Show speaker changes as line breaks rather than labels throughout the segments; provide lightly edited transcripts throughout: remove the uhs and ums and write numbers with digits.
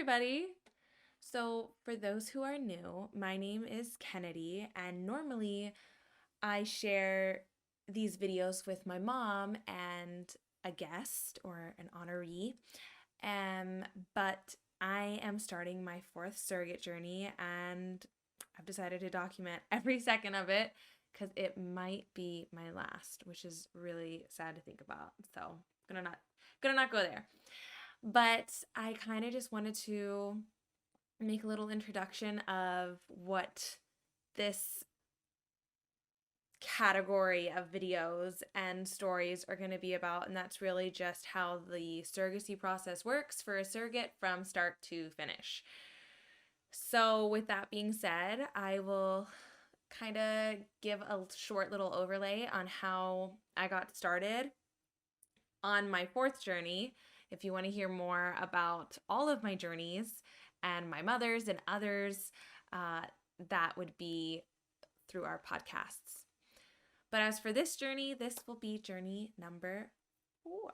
everybody. So, for those who are new, my name is Kennedy, and normally I share these videos with my mom and a guest or an honoree. Um, but I am starting my fourth surrogate journey, and I've decided to document every second of it because it might be my last, which is really sad to think about. So, gonna not go there. But I kind of just wanted to make a little introduction of what this category of videos and stories are going to be about, and that's really just how the surrogacy process works for a surrogate from start to finish. So, with that being said, I will kind of give a short little overlay on how I got started on my fourth journey. If you want to hear more about all of my journeys and my mother's and others, that would be through our podcasts. But as for this journey, this will be journey number 4.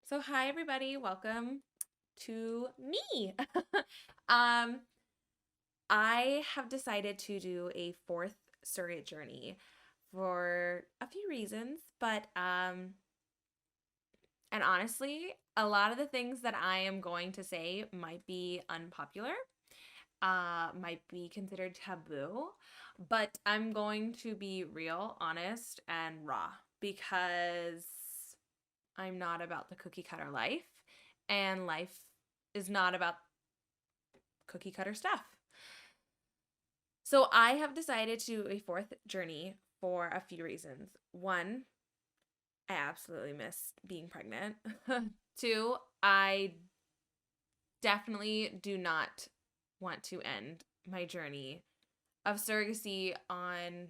So hi everybody, welcome to me. I have decided to do a fourth surrogate journey for a few reasons, but and honestly, a lot of the things that I am going to say might be unpopular, might be considered taboo, but I'm going to be real, honest, and raw because I'm not about the cookie cutter life, and life is not about cookie cutter stuff. So I have decided to do a fourth journey for a few reasons. One, I absolutely miss being pregnant. 2, I definitely do not want to end my journey of surrogacy on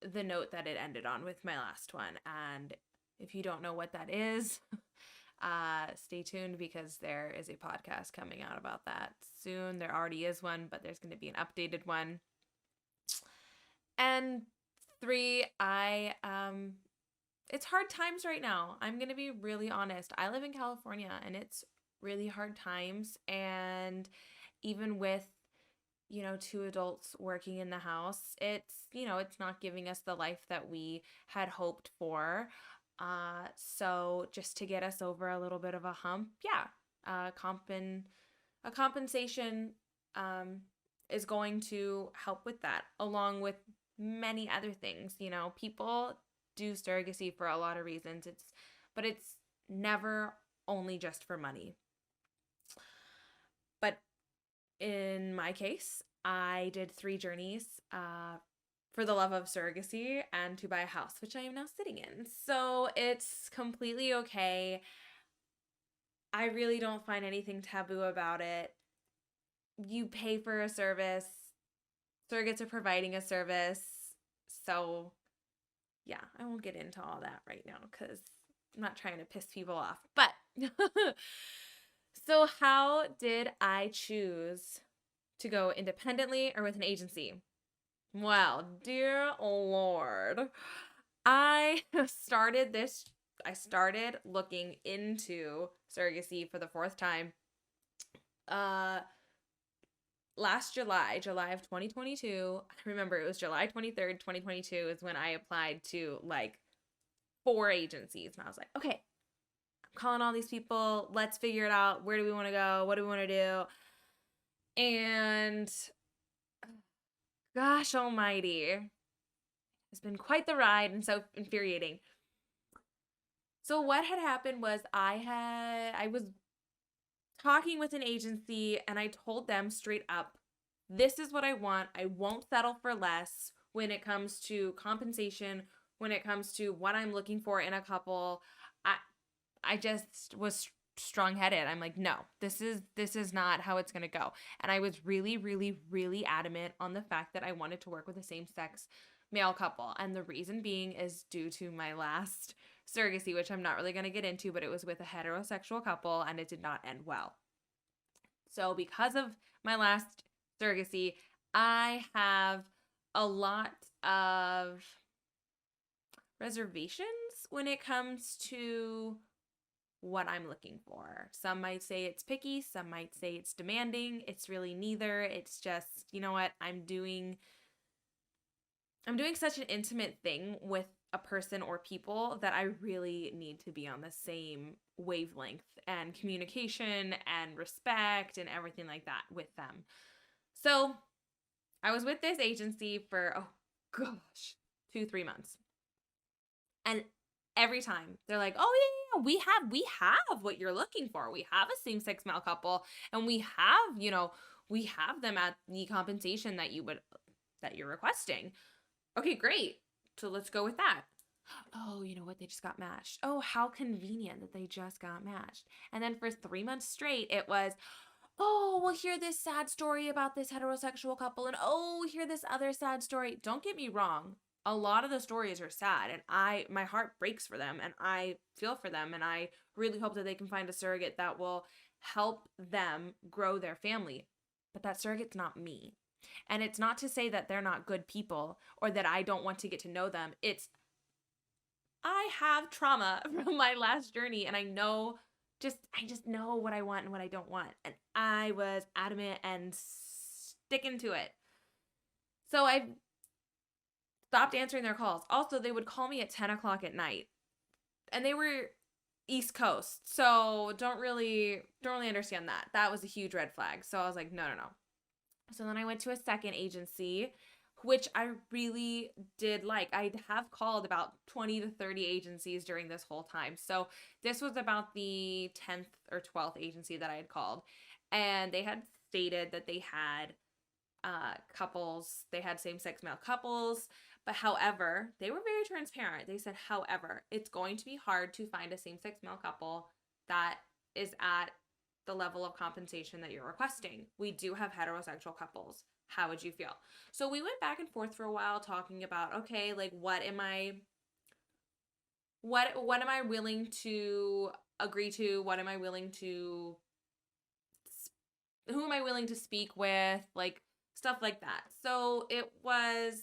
the note that it ended on with my last one. And if you don't know what that is, stay tuned because there is a podcast coming out about that soon. There already is one, but there's going to be an updated one. And 3, it's hard times right now. I'm going to be really honest. I live in California and it's really hard times. And even with, 2 adults working in the house, it's not giving us the life that we had hoped for. So just to get us over a little bit of a hump, a compensation is going to help with that, along with many other things. People do surrogacy for a lot of reasons. But it's never only just for money. But in my case, I did 3 journeys for the love of surrogacy and to buy a house, which I am now sitting in. So it's completely okay. I really don't find anything taboo about it. You pay for a service. Surrogates are providing a service. So yeah, I won't get into all that right now because I'm not trying to piss people off. But so how did I choose to go independently or with an agency? Well, dear Lord, I started looking into surrogacy for the 4th time last July of 2022. I remember it was July 23rd, 2022 is when I applied to like 4 agencies. And I was like, okay, I'm calling all these people. Let's figure it out. Where do we want to go? What do we want to do? And gosh almighty, it's been quite the ride and so infuriating. So what had happened was I was talking with an agency and I told them straight up, this is what I want. I won't settle for less when it comes to compensation, when it comes to what I'm looking for in a couple. I just was strong-headed. I'm like, no, this is not how it's going to go. And I was really, really, really adamant on the fact that I wanted to work with a same-sex male couple. And the reason being is due to my last surrogacy, which I'm not really going to get into, but it was with a heterosexual couple and it did not end well. So because of my last surrogacy, I have a lot of reservations when it comes to what I'm looking for. Some might say it's picky, some might say it's demanding. It's really neither. It's just, you know what? I'm doing such an intimate thing with a person or people that I really need to be on the same wavelength and communication and respect and everything like that with them. So I was with this agency for, oh gosh, 2-3 months. And every time they're like, oh yeah, we have what you're looking for. We have a same-sex male couple, and we have them at the compensation that you're requesting. Okay, great. So let's go with that. Oh, you know what? They just got matched. Oh, how convenient that they just got matched. And then for 3 months straight, it was, oh, we'll hear this sad story about this heterosexual couple, and oh, hear this other sad story. Don't get me wrong. A lot of the stories are sad, and my heart breaks for them, and I feel for them, and I really hope that they can find a surrogate that will help them grow their family. But that surrogate's not me. And it's not to say that they're not good people or that I don't want to get to know them. It's I have trauma from my last journey, and I just know what I want and what I don't want. And I was adamant and sticking to it. So I stopped answering their calls. Also, they would call me at 10 o'clock at night. And they were East Coast. So don't really understand that. That was a huge red flag. So I was like, no. So then I went to a second agency, which I really did like. I have called about 20 to 30 agencies during this whole time. So this was about the 10th or 12th agency that I had called. And they had stated that they had couples, they had same-sex male couples. But however, they were very transparent. They said, however, it's going to be hard to find a same-sex male couple that is at the level of compensation that you're requesting. We do have heterosexual couples. How would you feel? So we went back and forth for a while talking about, okay, like what am I willing to agree to? What am I willing to who am I willing to speak with? Like stuff like that. So it was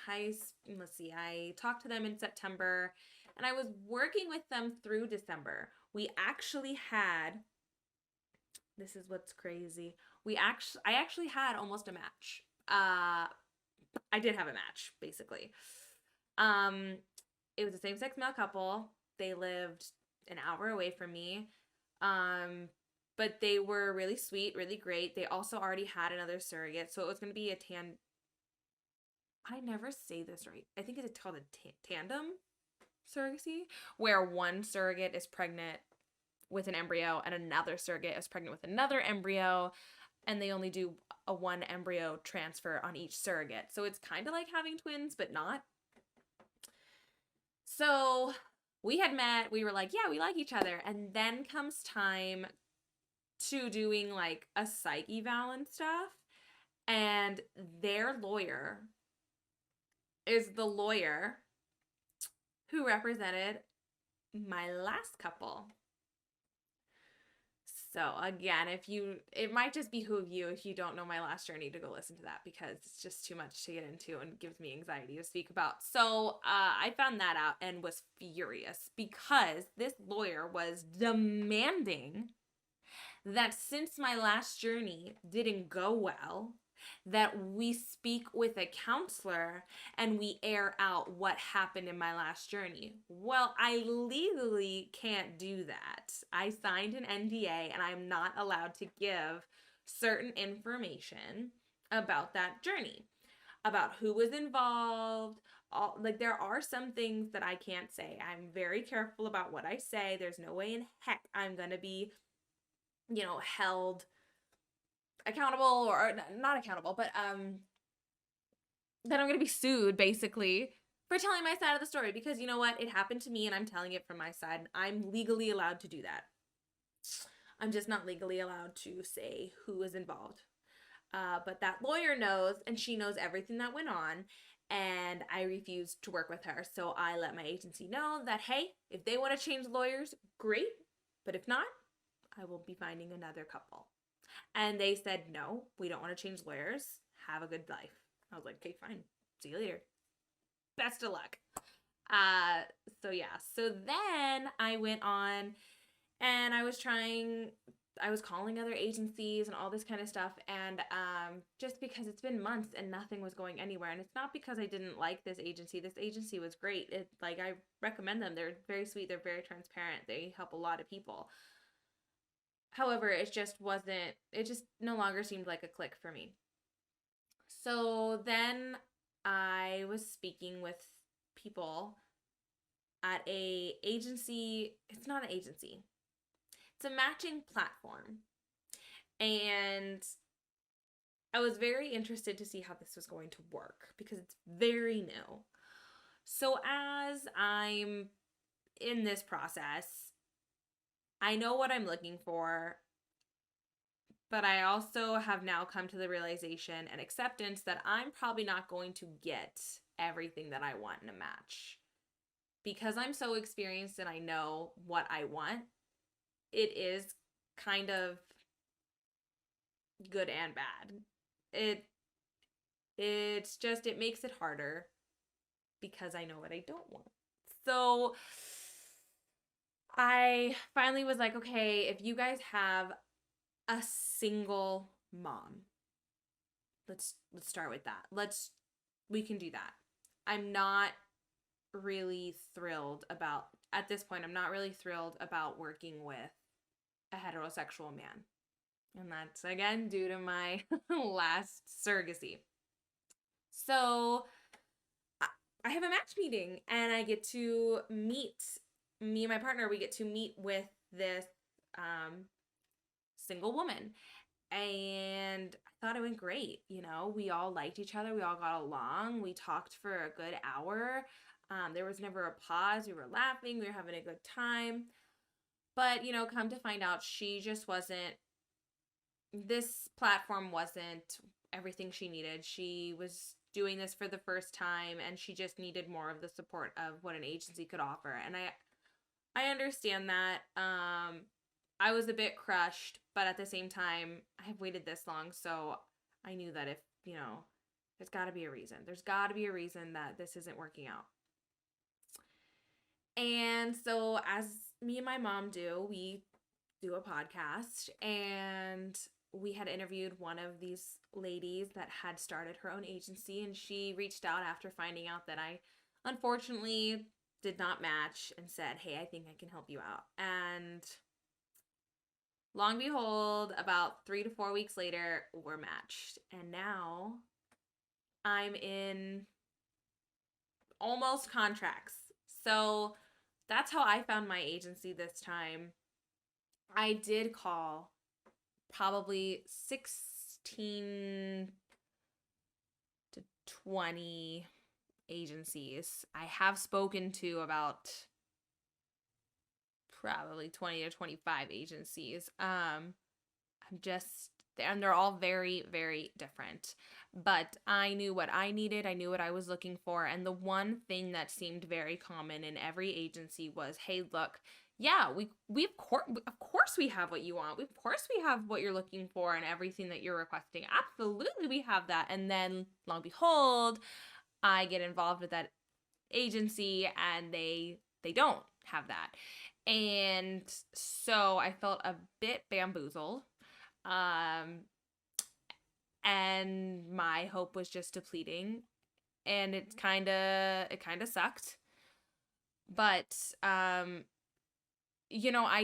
I talked to them in September and I was working with them through December. We actually had This is what's crazy. I actually had almost a match. I did have a match, basically. Um, it was a same-sex male couple. They lived an hour away from me. But they were really sweet, really great. They also already had another surrogate, so it was going to be I never say this right. I think it's called a tandem surrogacy, where one surrogate is pregnant with an embryo and another surrogate is pregnant with another embryo, and they only do a one embryo transfer on each surrogate. So it's kind of like having twins, but not. So we had met, we were like, yeah, we like each other. And then comes time to doing like a psych eval and stuff. And their lawyer is the lawyer who represented my last couple. So again, it might just behoove you if you don't know my last journey to go listen to that, because it's just too much to get into and gives me anxiety to speak about. So I found that out and was furious because this lawyer was demanding that since my last journey didn't go well, that we speak with a counselor and we air out what happened in my last journey. Well, I legally can't do that. I signed an NDA and I'm not allowed to give certain information about that journey, about who was involved. There are some things that I can't say. I'm very careful about what I say. There's no way in heck I'm going to be, held accountable, or not accountable, but that I'm going to be sued basically for telling my side of the story, because you know what? It happened to me and I'm telling it from my side. And I'm legally allowed to do that. I'm just not legally allowed to say who was involved. But that lawyer knows, and she knows everything that went on. and I refused to work with her. So I let my agency know that, hey, if they want to change lawyers, great. But if not, I will be finding another couple. And they said, no, we don't want to change lawyers. Have a good life. I was like, okay, fine. See you later. Best of luck. Uh, so yeah. So then I went on and I was calling other agencies and all this kind of stuff. And just because it's been months and nothing was going anywhere. And it's not because I didn't like this agency. This agency was great. I recommend them. They're very sweet. They're very transparent. They help a lot of people. However, it just no longer seemed like a click for me. So then I was speaking with people at a agency. It's not an agency. It's a matching platform. And I was very interested to see how this was going to work because it's very new. So as I'm in this process, I know what I'm looking for, but I also have now come to the realization and acceptance that I'm probably not going to get everything that I want in a match. Because I'm so experienced and I know what I want, it is kind of good and bad. It it makes it harder because I know what I don't want. So I finally was like, okay, if you guys have a single mom, let's start with that. We can do that. I'm not really thrilled about at this point. I'm not really thrilled about working with a heterosexual man. And that's again due to my last surrogacy. So I have a match meeting and I get to meet me and my partner. We get to meet with this single woman. And I thought it went great. You know, we all liked each other. We all got along. We talked for a good hour. There was never a pause. We were laughing. We were having a good time. But, come to find out, this platform wasn't everything she needed. She was doing this for the first time and she just needed more of the support of what an agency could offer. And I understand that. I was a bit crushed, but at the same time, I have waited this long, so I knew that if, there's got to be a reason. There's got to be a reason that this isn't working out. And so, as me and my mom do, we do a podcast, and we had interviewed one of these ladies that had started her own agency, and she reached out after finding out that I unfortunately did not match and said, hey, I think I can help you out. And long and behold, about 3 to 4 weeks later, we're matched. And now I'm in almost contracts. So that's how I found my agency this time. I did call probably 16 to 20 agencies. I have spoken to about probably 20 to 25 agencies. And they're all very, very different. But I knew what I needed. I knew what I was looking for. And the one thing that seemed very common in every agency was, hey, look, yeah, of course we have what you want. Of course we have what you're looking for and everything that you're requesting. Absolutely we have that. And then long behold, I get involved with that agency and they don't have that. And so I felt a bit bamboozled. And my hope was just depleting, and it kind of sucked. But I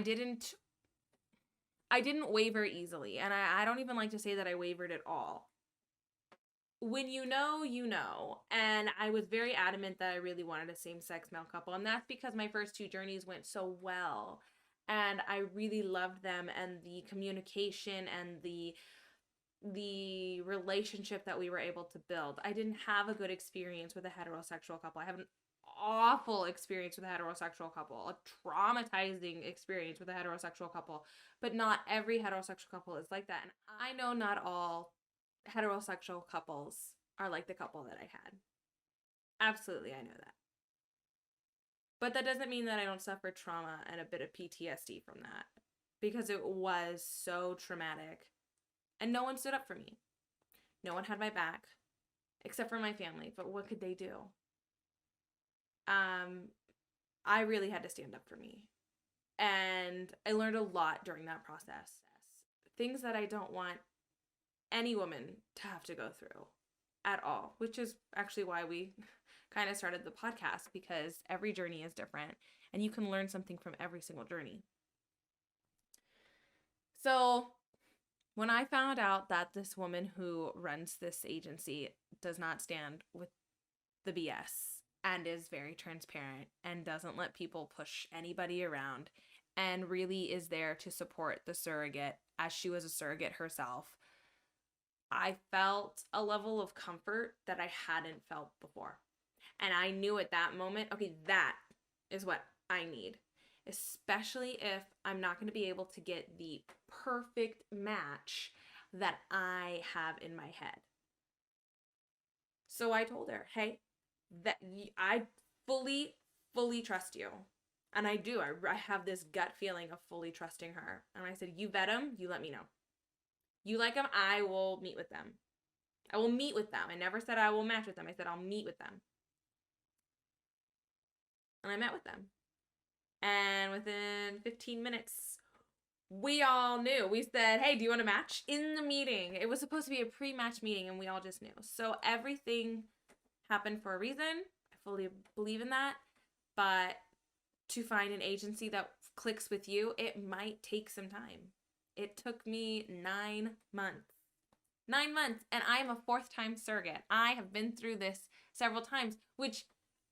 didn't waver easily, and I don't even like to say that I wavered at all. When you know, you know. And I was very adamant that I really wanted a same-sex male couple, and that's because my first two journeys went so well. And I really loved them, and the communication and the relationship that we were able to build. I didn't have a good experience with a heterosexual couple. I have an awful experience with a heterosexual couple, a traumatizing experience with a heterosexual couple, but not every heterosexual couple is like that. And I know not all heterosexual couples are like the couple that I had. Absolutely, I know that. But that doesn't mean that I don't suffer trauma and a bit of PTSD from that, because it was so traumatic. And no one stood up for me. No one had my back, except for my family. But what could they do? I really had to stand up for me. And I learned a lot during that process. Things that I don't want any woman to have to go through at all, which is actually why we kind of started the podcast, because every journey is different and you can learn something from every single journey. So when I found out that this woman who runs this agency does not stand with the BS and is very transparent and doesn't let people push anybody around and really is there to support the surrogate as she was a surrogate herself, I felt a level of comfort that I hadn't felt before. And I knew at that moment, okay, that is what I need, especially if I'm not going to be able to get the perfect match that I have in my head. So I told her, hey, that I fully trust you. And I do. I have this gut feeling of fully trusting her. And I said, you vet them, you let me know. You like them, I will meet with them. I will meet with them. I never said I will match with them. I said I'll meet with them. And I met with them. And within 15 minutes, we all knew. We said, hey, do you want to match? In the meeting. It was supposed to be a pre-match meeting, and we all just knew. So everything happened for a reason. I fully believe in that. But to find an agency that clicks with you, it might take some time. It took me 9 months. 9 months, and I'm a 4th-time surrogate. I have been through this several times, which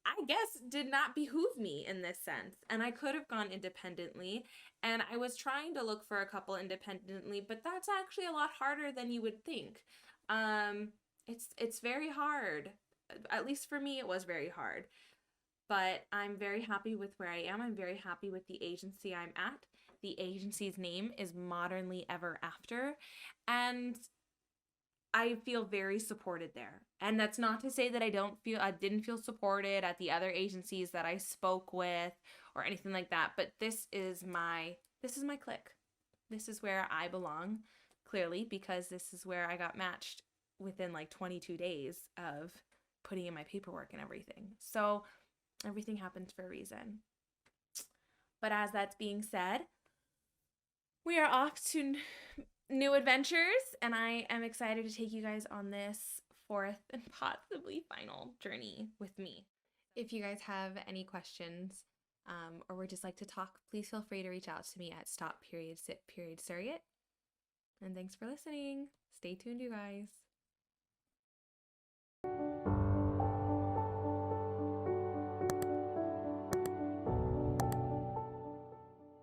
I guess did not behoove me in this sense. And I could have gone independently, and I was trying to look for a couple independently, but that's actually a lot harder than you would think. It's very hard. At least for me, it was very hard. But I'm very happy with where I am. I'm very happy with the agency I'm at. The agency's name is Modernly Ever After, and I feel very supported there. And that's not to say that I didn't feel supported at the other agencies that I spoke with or anything like that, but this is my clique. This is where I belong, clearly, because this is where I got matched within like 22 days of putting in my paperwork and everything. So everything happens for a reason. But as that's being said, we are off to new adventures, and I am excited to take you guys on this 4th and possibly final journey with me. If you guys have any questions or would just like to talk, please feel free to reach out to me at Stop.Sit.Surrogate. And thanks for listening. Stay tuned, you guys.